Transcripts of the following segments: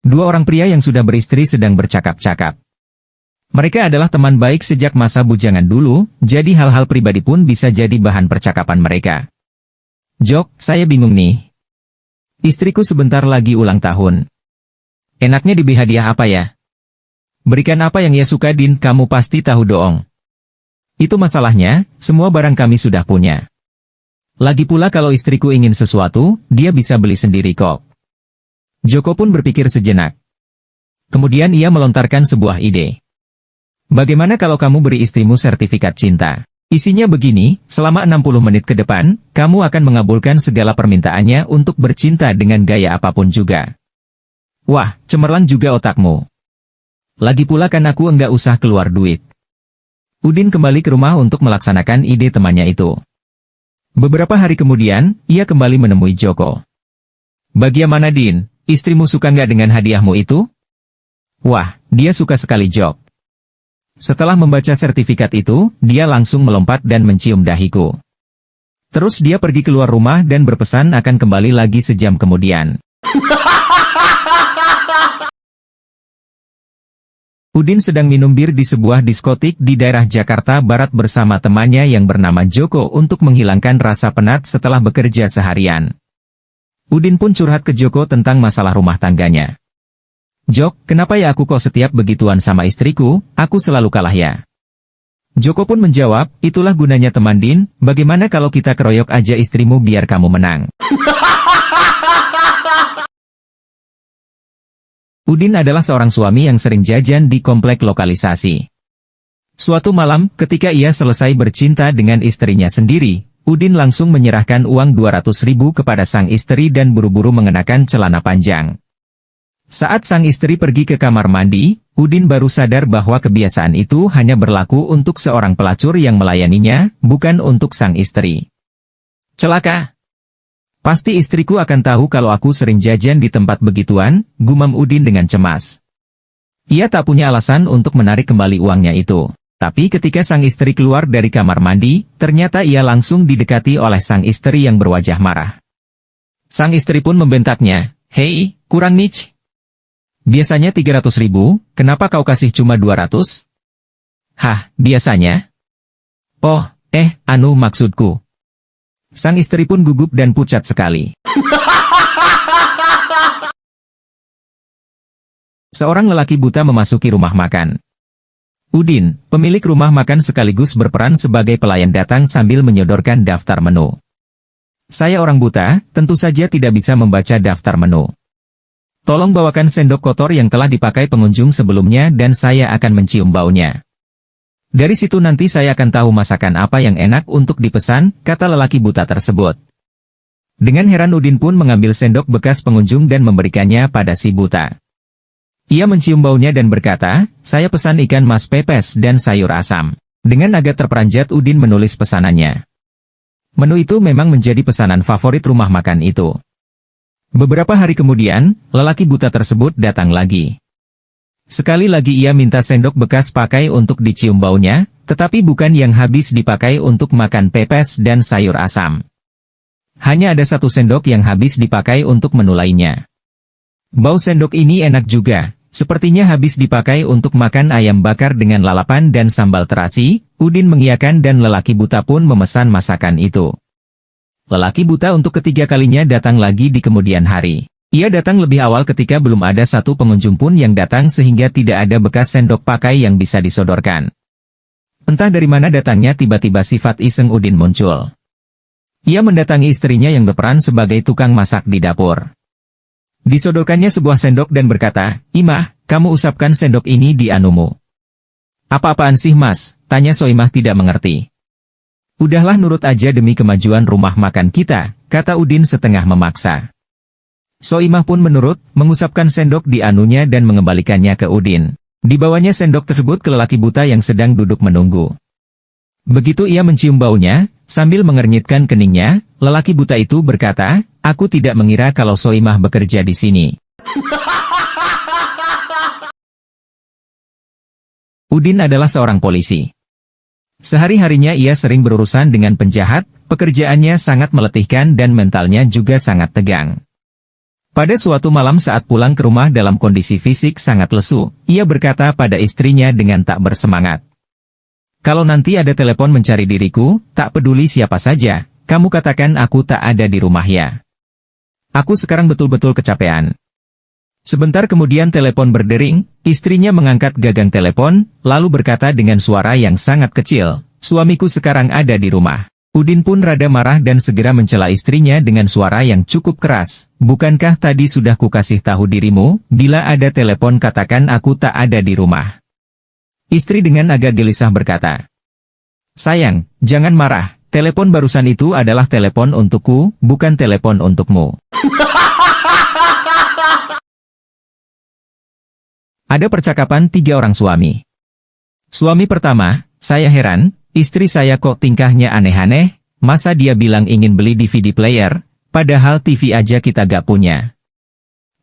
Dua orang pria yang sudah beristri sedang bercakap-cakap. Mereka adalah teman baik sejak masa bujangan dulu, jadi hal-hal pribadi pun bisa jadi bahan percakapan mereka. Jok, saya bingung nih. Istriku sebentar lagi ulang tahun. Enaknya diberi hadiah apa ya? Berikan apa yang ia suka, Din, kamu pasti tahu doong. Itu masalahnya, semua barang kami sudah punya. Lagi pula kalau istriku ingin sesuatu, dia bisa beli sendiri kok. Joko pun berpikir sejenak. Kemudian ia melontarkan sebuah ide. Bagaimana kalau kamu beri istrimu sertifikat cinta? Isinya begini, selama 60 menit ke depan, kamu akan mengabulkan segala permintaannya untuk bercinta dengan gaya apapun juga. Wah, cemerlang juga otakmu. Lagi pula kan aku enggak usah keluar duit. Udin kembali ke rumah untuk melaksanakan ide temannya itu. Beberapa hari kemudian, ia kembali menemui Joko. Bagaimana, Din? Istrimu suka nggak dengan hadiahmu itu? Wah, dia suka sekali, Jok. Setelah membaca sertifikat itu, dia langsung melompat dan mencium dahiku. Terus dia pergi keluar rumah dan berpesan akan kembali lagi sejam kemudian. Udin sedang minum bir di sebuah diskotik di daerah Jakarta Barat bersama temannya yang bernama Joko untuk menghilangkan rasa penat setelah bekerja seharian. Udin pun curhat ke Joko tentang masalah rumah tangganya. Jok, kenapa ya aku kok setiap begituan sama istriku, aku selalu kalah ya? Joko pun menjawab, itulah gunanya teman, Din, bagaimana kalau kita keroyok aja istrimu biar kamu menang? Udin adalah seorang suami yang sering jajan di komplek lokalisasi. Suatu malam, ketika ia selesai bercinta dengan istrinya sendiri, Udin langsung menyerahkan uang 200.000 kepada sang istri dan buru-buru mengenakan celana panjang. Saat sang istri pergi ke kamar mandi, Udin baru sadar bahwa kebiasaan itu hanya berlaku untuk seorang pelacur yang melayaninya, bukan untuk sang istri. Celaka! Pasti istriku akan tahu kalau aku sering jajan di tempat begituan, gumam Udin dengan cemas. Ia tak punya alasan untuk menarik kembali uangnya itu. Tapi ketika sang istri keluar dari kamar mandi, ternyata ia langsung didekati oleh sang istri yang berwajah marah. Sang istri pun membentaknya, "Hei, kurang niche. Biasanya 300.000, kenapa kau kasih cuma 200? Hah, biasanya? Oh, maksudku." Sang istri pun gugup dan pucat sekali. Seorang lelaki buta memasuki rumah makan. Udin, pemilik rumah makan sekaligus berperan sebagai pelayan datang sambil menyodorkan daftar menu. Saya orang buta, tentu saja tidak bisa membaca daftar menu. Tolong bawakan sendok kotor yang telah dipakai pengunjung sebelumnya dan saya akan mencium baunya. Dari situ nanti saya akan tahu masakan apa yang enak untuk dipesan, kata lelaki buta tersebut. Dengan heran Udin pun mengambil sendok bekas pengunjung dan memberikannya pada si buta. Ia mencium baunya dan berkata, saya pesan ikan mas pepes dan sayur asam. Dengan agak terperanjat Udin menulis pesanannya. Menu itu memang menjadi pesanan favorit rumah makan itu. Beberapa hari kemudian, lelaki buta tersebut datang lagi. Sekali lagi ia minta sendok bekas pakai untuk dicium baunya, tetapi bukan yang habis dipakai untuk makan pepes dan sayur asam. Hanya ada satu sendok yang habis dipakai untuk menu lainnya. Bau sendok ini enak juga. Sepertinya habis dipakai untuk makan ayam bakar dengan lalapan dan sambal terasi. Udin mengiyakan dan lelaki buta pun memesan masakan itu. Lelaki buta untuk ketiga kalinya datang lagi di kemudian hari. Ia datang lebih awal ketika belum ada satu pengunjung pun yang datang sehingga tidak ada bekas sendok pakai yang bisa disodorkan. Entah dari mana datangnya tiba-tiba sifat iseng Udin muncul. Ia mendatangi istrinya yang berperan sebagai tukang masak di dapur. Disodorkannya sebuah sendok dan berkata, "Imah, kamu usapkan sendok ini di anumu." "Apa-apaan sih mas?" tanya Soimah tidak mengerti. "Udahlah nurut aja demi kemajuan rumah makan kita," kata Udin setengah memaksa. Soimah pun menurut, mengusapkan sendok di anunya dan mengembalikannya ke Udin. Dibawanya sendok tersebut ke lelaki buta yang sedang duduk menunggu. Begitu ia mencium baunya, sambil mengernyitkan keningnya, lelaki buta itu berkata, "Aku tidak mengira kalau Soimah bekerja di sini." Udin adalah seorang polisi. Sehari-harinya ia sering berurusan dengan penjahat, pekerjaannya sangat meletihkan dan mentalnya juga sangat tegang. Pada suatu malam saat pulang ke rumah dalam kondisi fisik sangat lesu, ia berkata pada istrinya dengan tak bersemangat. Kalau nanti ada telepon mencari diriku, tak peduli siapa saja, kamu katakan aku tak ada di rumah ya. Aku sekarang betul-betul kecapean. Sebentar kemudian telepon berdering, istrinya mengangkat gagang telepon, lalu berkata dengan suara yang sangat kecil, suamiku sekarang ada di rumah. Udin pun rada marah dan segera mencela istrinya dengan suara yang cukup keras, bukankah tadi sudah kukasih tahu dirimu, bila ada telepon katakan aku tak ada di rumah. Istri dengan agak gelisah berkata, sayang, jangan marah, telepon barusan itu adalah telepon untukku, bukan telepon untukmu. Ada percakapan 3 orang suami. Suami pertama, saya heran, istri saya kok tingkahnya aneh-aneh, masa dia bilang ingin beli DVD player, padahal TV aja kita gak punya.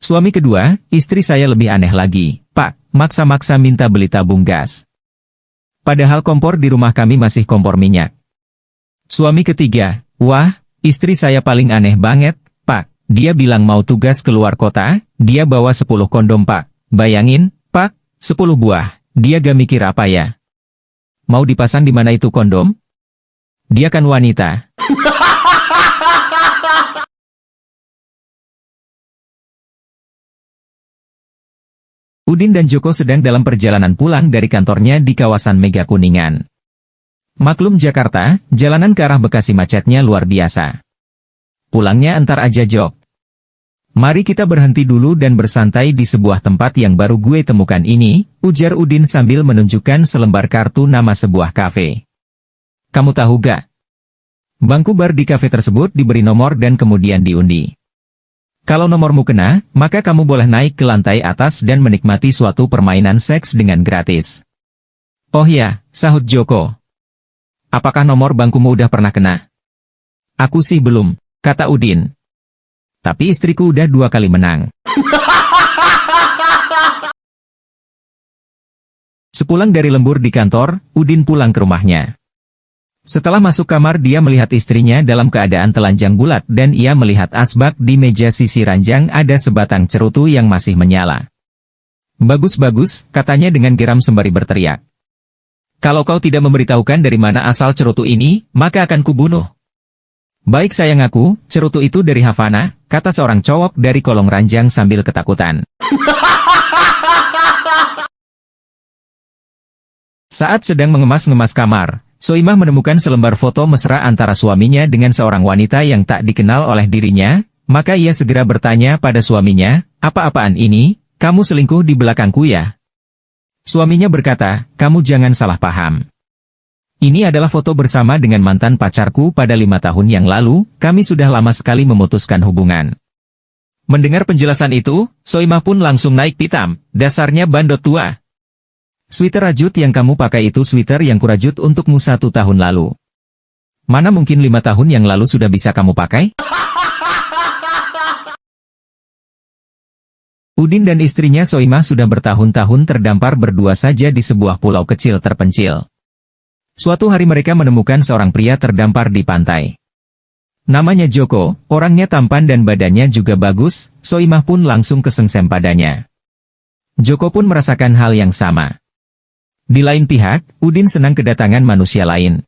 Suami kedua, istri saya lebih aneh lagi, Pak, maksa-maksa minta beli tabung gas. Padahal kompor di rumah kami masih kompor minyak. Suami ketiga, wah, istri saya paling aneh banget, Pak, dia bilang mau tugas keluar kota, dia bawa 10 kondom Pak, bayangin, Pak, 10 buah, dia gak mikir apa ya? Mau dipasang di mana itu kondom? Dia kan wanita. Udin dan Joko sedang dalam perjalanan pulang dari kantornya di kawasan Mega Kuningan. Maklum Jakarta, jalanan ke arah Bekasi macetnya luar biasa. Pulangnya entar aja Jok. Mari kita berhenti dulu dan bersantai di sebuah tempat yang baru gue temukan ini, ujar Udin sambil menunjukkan selembar kartu nama sebuah kafe. Kamu tahu gak? Bangku bar di kafe tersebut diberi nomor dan kemudian diundi. Kalau nomormu kena, maka kamu boleh naik ke lantai atas dan menikmati suatu permainan seks dengan gratis. Oh ya, sahut Joko. Apakah nomor bangkumu udah pernah kena? Aku sih belum, kata Udin. Tapi istriku udah 2 kali menang. Sepulang dari lembur di kantor, Udin pulang ke rumahnya. Setelah masuk kamar dia melihat istrinya dalam keadaan telanjang bulat dan ia melihat asbak di meja sisi ranjang ada sebatang cerutu yang masih menyala. Bagus-bagus, katanya dengan geram sembari berteriak. Kalau kau tidak memberitahukan dari mana asal cerutu ini, maka akan kubunuh. Baik sayang aku, cerutu itu dari Havana, kata seorang cowok dari kolong ranjang sambil ketakutan. Saat sedang mengemas-ngemas kamar, Soimah menemukan selembar foto mesra antara suaminya dengan seorang wanita yang tak dikenal oleh dirinya, maka ia segera bertanya pada suaminya, apa-apaan ini, kamu selingkuh di belakangku ya? Suaminya berkata, kamu jangan salah paham. Ini adalah foto bersama dengan mantan pacarku pada 5 tahun yang lalu, kami sudah lama sekali memutuskan hubungan. Mendengar penjelasan itu, Soimah pun langsung naik pitam, dasarnya bandot tua. Sweater rajut yang kamu pakai itu sweater yang kurajut untukmu 1 tahun lalu. Mana mungkin 5 tahun yang lalu sudah bisa kamu pakai? Udin dan istrinya Soimah sudah bertahun-tahun terdampar berdua saja di sebuah pulau kecil terpencil. Suatu hari mereka menemukan seorang pria terdampar di pantai. Namanya Joko, orangnya tampan dan badannya juga bagus, Soimah pun langsung kesengsem padanya. Joko pun merasakan hal yang sama. Di lain pihak, Udin senang kedatangan manusia lain.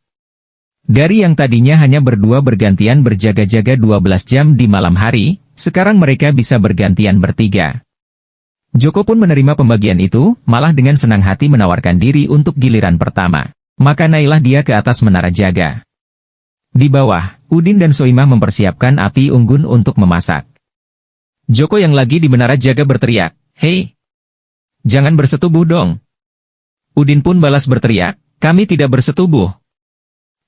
Dari yang tadinya hanya berdua bergantian berjaga-jaga 12 jam di malam hari, sekarang mereka bisa bergantian bertiga. Joko pun menerima pembagian itu, malah dengan senang hati menawarkan diri untuk giliran pertama. Maka naiklah dia ke atas menara jaga. Di bawah, Udin dan Soimah mempersiapkan api unggun untuk memasak. Joko yang lagi di menara jaga berteriak, "Hei! Jangan bersetubuh dong!" Udin pun balas berteriak, "Kami tidak bersetubuh."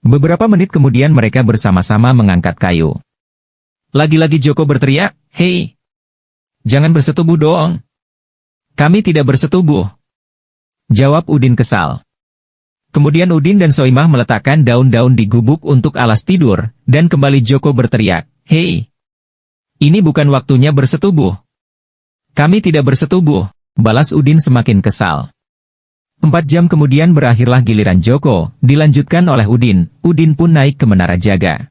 Beberapa menit kemudian mereka bersama-sama mengangkat kayu. Lagi-lagi Joko berteriak, "Hei! Jangan bersetubuh dong! Kami tidak bersetubuh!" Jawab Udin kesal. Kemudian Udin dan Soimah meletakkan daun-daun di gubuk untuk alas tidur, dan kembali Joko berteriak, "Hei! Ini bukan waktunya bersetubuh." "Kami tidak bersetubuh," balas Udin semakin kesal. 4 jam kemudian berakhirlah giliran Joko, dilanjutkan oleh Udin. Udin pun naik ke menara jaga.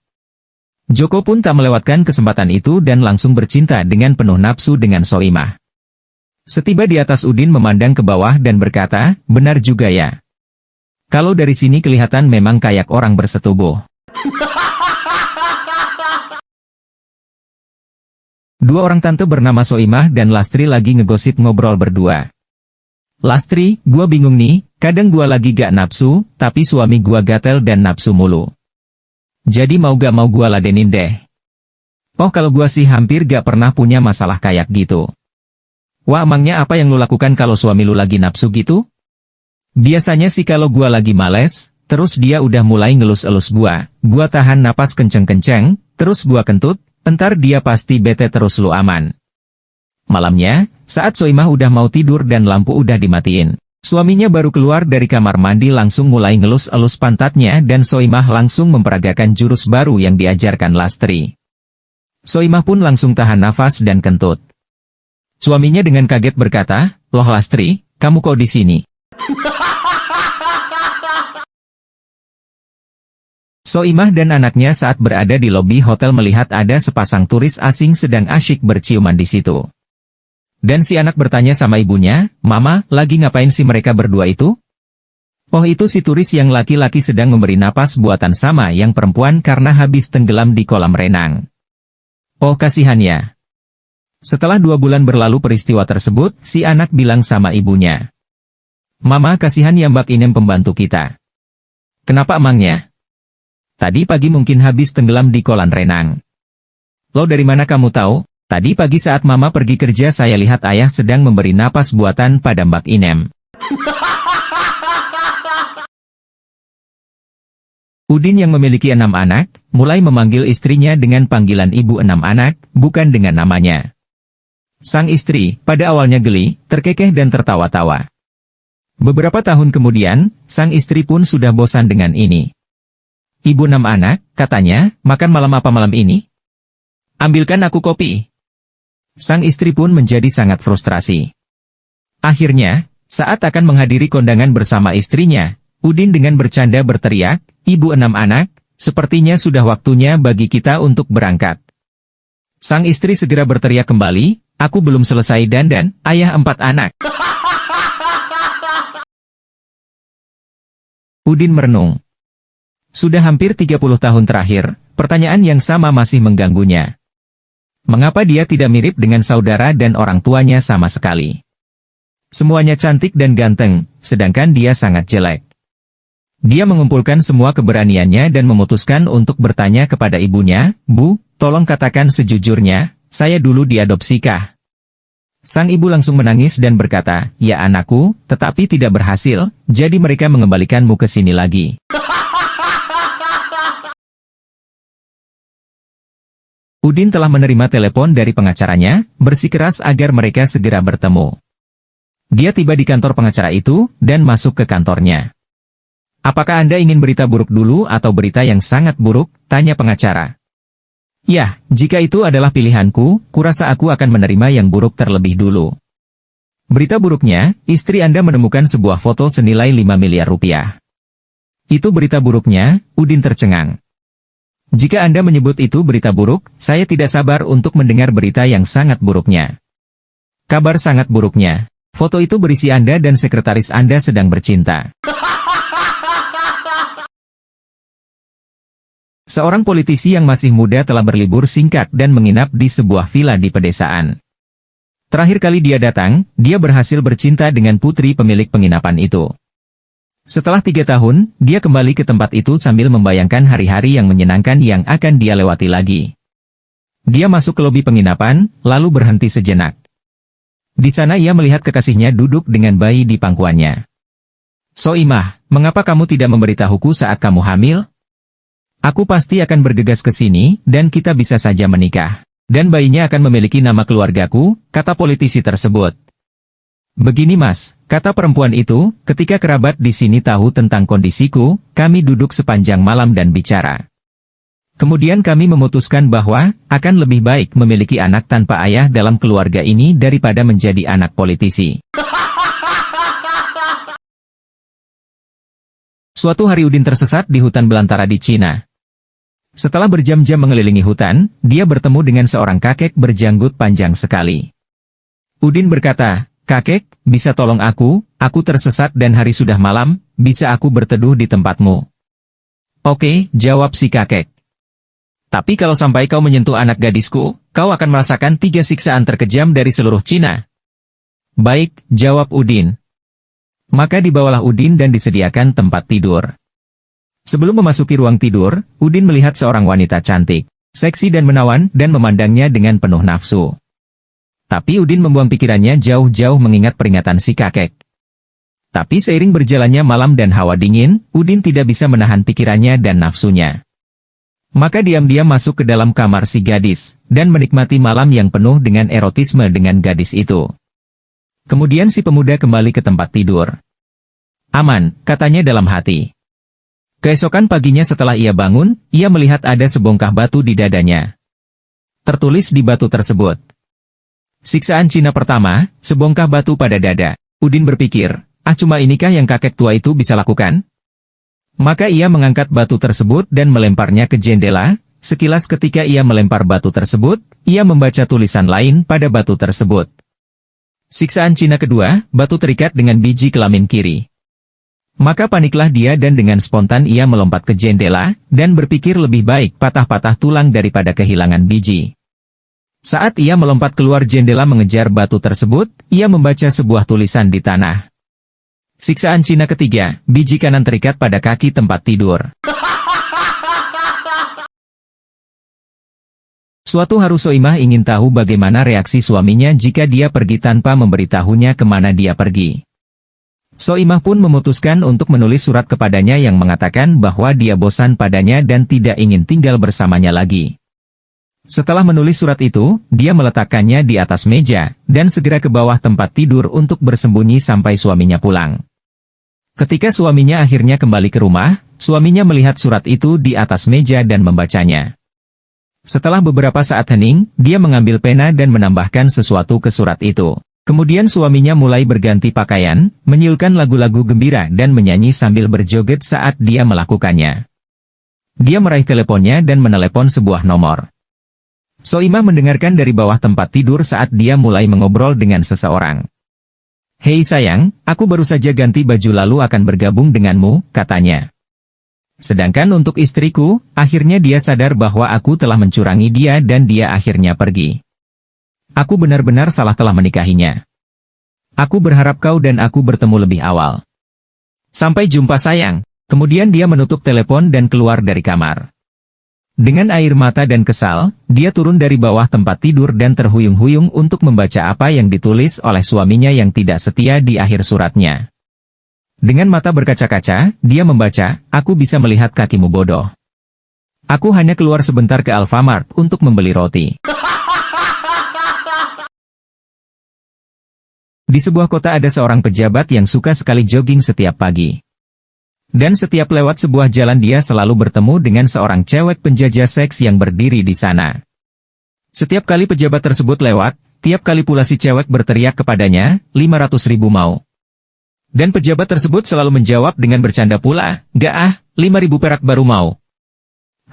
Joko pun tak melewatkan kesempatan itu dan langsung bercinta dengan penuh nafsu dengan Soimah. Setiba di atas Udin memandang ke bawah dan berkata, benar juga ya. Kalau dari sini kelihatan memang kayak orang bersetubuh. Dua orang tante bernama Soimah dan Lastri lagi ngegosip ngobrol berdua. Lastri, gua bingung nih, kadang gua lagi gak nafsu, tapi suami gua gatel dan nafsu mulu. Jadi mau gak mau gua ladenin deh. Oh kalau gua sih hampir gak pernah punya masalah kayak gitu. Wah emangnya apa yang lu lakukan kalau suami lu lagi nafsu gitu? Biasanya sih kalau gua lagi males, terus dia udah mulai ngelus-elus gua tahan napas kenceng-kenceng, terus gua kentut, entar dia pasti bete terus lu aman. Malamnya, saat Soimah udah mau tidur dan lampu udah dimatiin, suaminya baru keluar dari kamar mandi langsung mulai ngelus-elus pantatnya dan Soimah langsung memperagakan jurus baru yang diajarkan Lastri. Soimah pun langsung tahan nafas dan kentut. Suaminya dengan kaget berkata, loh Lastri, kamu kok di sini? Soimah dan anaknya saat berada di lobi hotel melihat ada sepasang turis asing sedang asyik berciuman di situ. Dan si anak bertanya sama ibunya, Mama, lagi ngapain sih mereka berdua itu? Oh itu si turis yang laki-laki sedang memberi napas buatan sama yang perempuan karena habis tenggelam di kolam renang. Oh kasihan ya. Setelah 2 bulan berlalu peristiwa tersebut, si anak bilang sama ibunya. Mama kasihan ya Mbak Inem pembantu kita. Kenapa emangnya? Tadi pagi mungkin habis tenggelam di kolam renang. Lo dari mana kamu tahu? Tadi pagi saat Mama pergi kerja saya lihat ayah sedang memberi napas buatan pada Mbak Inem. Udin yang memiliki 6 anak, mulai memanggil istrinya dengan panggilan ibu 6 anak, bukan dengan namanya. Sang istri, pada awalnya geli, terkekeh dan tertawa-tawa. Beberapa tahun kemudian, sang istri pun sudah bosan dengan ini. Ibu 6 anak, katanya, makan malam apa malam ini? Ambilkan aku kopi. Sang istri pun menjadi sangat frustrasi. Akhirnya, saat akan menghadiri kondangan bersama istrinya, Udin dengan bercanda berteriak, Ibu 6 anak, sepertinya sudah waktunya bagi kita untuk berangkat. Sang istri segera berteriak kembali, aku belum selesai dandan, ayah 4 anak. Udin merenung. Sudah hampir 30 tahun terakhir, pertanyaan yang sama masih mengganggunya. Mengapa dia tidak mirip dengan saudara dan orang tuanya sama sekali? Semuanya cantik dan ganteng, sedangkan dia sangat jelek. Dia mengumpulkan semua keberaniannya dan memutuskan untuk bertanya kepada ibunya, Bu, tolong katakan sejujurnya, saya dulu diadopsi kah? Sang ibu langsung menangis dan berkata, ya anakku, tetapi tidak berhasil, jadi mereka mengembalikanmu ke sini lagi. Udin telah menerima telepon dari pengacaranya, bersikeras agar mereka segera bertemu. Dia tiba di kantor pengacara itu, dan masuk ke kantornya. Apakah Anda ingin berita buruk dulu atau berita yang sangat buruk? Tanya pengacara. Ya, jika itu adalah pilihanku, kurasa aku akan menerima yang buruk terlebih dulu. Berita buruknya, istri Anda menemukan sebuah foto senilai 5 miliar rupiah. Itu berita buruknya, Udin tercengang. Jika Anda menyebut itu berita buruk, saya tidak sabar untuk mendengar berita yang sangat buruknya. Kabar sangat buruknya, foto itu berisi Anda dan sekretaris Anda sedang bercinta. Seorang politisi yang masih muda telah berlibur singkat dan menginap di sebuah villa di pedesaan. Terakhir kali dia datang, dia berhasil bercinta dengan putri pemilik penginapan itu. Setelah 3 tahun, dia kembali ke tempat itu sambil membayangkan hari-hari yang menyenangkan yang akan dia lewati lagi. Dia masuk ke lobi penginapan, lalu berhenti sejenak. Di sana ia melihat kekasihnya duduk dengan bayi di pangkuannya. Soimah, mengapa kamu tidak memberitahuku saat kamu hamil? Aku pasti akan bergegas ke sini, dan kita bisa saja menikah. Dan bayinya akan memiliki nama keluargaku, kata politisi tersebut. Begini mas, kata perempuan itu, ketika kerabat di sini tahu tentang kondisiku, kami duduk sepanjang malam dan bicara. Kemudian kami memutuskan bahwa, akan lebih baik memiliki anak tanpa ayah dalam keluarga ini daripada menjadi anak politisi. Suatu hari Udin tersesat di hutan belantara di Cina. Setelah berjam-jam mengelilingi hutan, dia bertemu dengan seorang kakek berjanggut panjang sekali. Udin berkata, "Kakek, bisa tolong aku tersesat dan hari sudah malam, bisa aku berteduh di tempatmu?" "Oke," jawab si kakek. "Tapi kalau sampai kau menyentuh anak gadisku, kau akan merasakan 3 siksaan terkejam dari seluruh Cina." "Baik," jawab Udin. Maka dibawalah Udin dan disediakan tempat tidur. Sebelum memasuki ruang tidur, Udin melihat seorang wanita cantik, seksi dan menawan dan memandangnya dengan penuh nafsu. Tapi Udin membuang pikirannya jauh-jauh mengingat peringatan si kakek. Tapi seiring berjalannya malam dan hawa dingin, Udin tidak bisa menahan pikirannya dan nafsunya. Maka diam-diam masuk ke dalam kamar si gadis, dan menikmati malam yang penuh dengan erotisme dengan gadis itu. Kemudian si pemuda kembali ke tempat tidur. "Aman," katanya dalam hati. Keesokan paginya setelah ia bangun, ia melihat ada sebongkah batu di dadanya. Tertulis di batu tersebut, "Siksaan Cina pertama, sebongkah batu pada dada." Udin berpikir, cuma inikah yang kakek tua itu bisa lakukan? Maka ia mengangkat batu tersebut dan melemparnya ke jendela. Sekilas ketika ia melempar batu tersebut, ia membaca tulisan lain pada batu tersebut. Siksaan Cina kedua, batu terikat dengan biji kelamin kiri. Maka paniklah dia dan dengan spontan ia melompat ke jendela, dan berpikir lebih baik patah-patah tulang daripada kehilangan biji. Saat ia melompat keluar jendela mengejar batu tersebut, ia membaca sebuah tulisan di tanah. Siksaan Cina ketiga, biji kanan terikat pada kaki tempat tidur. Suatu hari Soimah ingin tahu bagaimana reaksi suaminya jika dia pergi tanpa memberitahunya kemana dia pergi. Soimah pun memutuskan untuk menulis surat kepadanya yang mengatakan bahwa dia bosan padanya dan tidak ingin tinggal bersamanya lagi. Setelah menulis surat itu, dia meletakkannya di atas meja, dan segera ke bawah tempat tidur untuk bersembunyi sampai suaminya pulang. Ketika suaminya akhirnya kembali ke rumah, suaminya melihat surat itu di atas meja dan membacanya. Setelah beberapa saat hening, dia mengambil pena dan menambahkan sesuatu ke surat itu. Kemudian suaminya mulai berganti pakaian, menyiulkan lagu-lagu gembira dan menyanyi sambil berjoget saat dia melakukannya. Dia meraih teleponnya dan menelepon sebuah nomor. Soimah mendengarkan dari bawah tempat tidur saat dia mulai mengobrol dengan seseorang. "Hei sayang, aku baru saja ganti baju lalu akan bergabung denganmu," katanya. Sedangkan untuk istriku, akhirnya dia sadar bahwa aku telah mencurangi dia dan dia akhirnya pergi. Aku benar-benar salah telah menikahinya. Aku berharap kau dan aku bertemu lebih awal. Sampai jumpa sayang. Kemudian dia menutup telepon dan keluar dari kamar. Dengan air mata dan kesal, dia turun dari bawah tempat tidur dan terhuyung-huyung untuk membaca apa yang ditulis oleh suaminya yang tidak setia di akhir suratnya. Dengan mata berkaca-kaca, dia membaca, "Aku bisa melihat kakimu bodoh. Aku hanya keluar sebentar ke Alfamart untuk membeli roti." Di sebuah kota ada seorang pejabat yang suka sekali jogging setiap pagi. Dan setiap lewat sebuah jalan dia selalu bertemu dengan seorang cewek penjajah seks yang berdiri di sana. Setiap kali pejabat tersebut lewat, tiap kali pula si cewek berteriak kepadanya, 500.000 mau. Dan pejabat tersebut selalu menjawab dengan bercanda pula, "Gak 5.000 perak baru mau."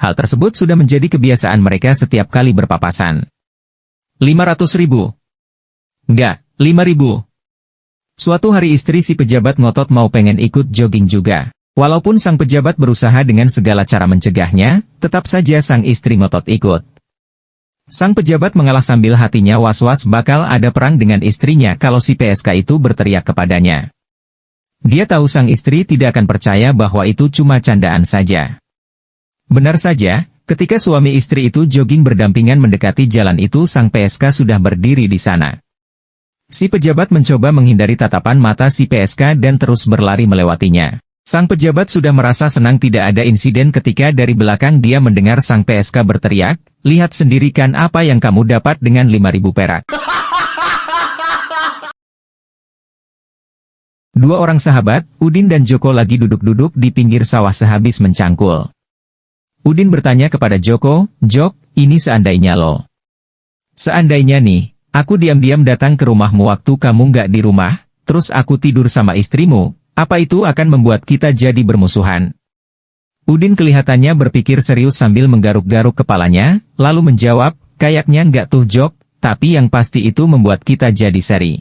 Hal tersebut sudah menjadi kebiasaan mereka setiap kali berpapasan. 500.000. Gak, 5.000. Suatu hari istri si pejabat ngotot mau pengen ikut jogging juga. Walaupun sang pejabat berusaha dengan segala cara mencegahnya, tetap saja sang istri ngotot ikut. Sang pejabat mengalah sambil hatinya was-was bakal ada perang dengan istrinya kalau si PSK itu berteriak kepadanya. Dia tahu sang istri tidak akan percaya bahwa itu cuma candaan saja. Benar saja, ketika suami istri itu jogging berdampingan mendekati jalan itu sang PSK sudah berdiri di sana. Si pejabat mencoba menghindari tatapan mata si PSK dan terus berlari melewatinya. Sang pejabat sudah merasa senang tidak ada insiden ketika dari belakang dia mendengar sang PSK berteriak, "Lihat sendiri kan apa yang kamu dapat dengan 5.000 perak." Dua orang sahabat, Udin dan Joko lagi duduk-duduk di pinggir sawah sehabis mencangkul. Udin bertanya kepada Joko, "Jok, ini seandainya lo. Seandainya nih, aku diam-diam datang ke rumahmu waktu kamu nggak di rumah, terus aku tidur sama istrimu, apa itu akan membuat kita jadi bermusuhan?" Udin kelihatannya berpikir serius sambil menggaruk-garuk kepalanya, lalu menjawab, kayaknya nggak tuh Jok, tapi yang pasti itu membuat kita jadi seri.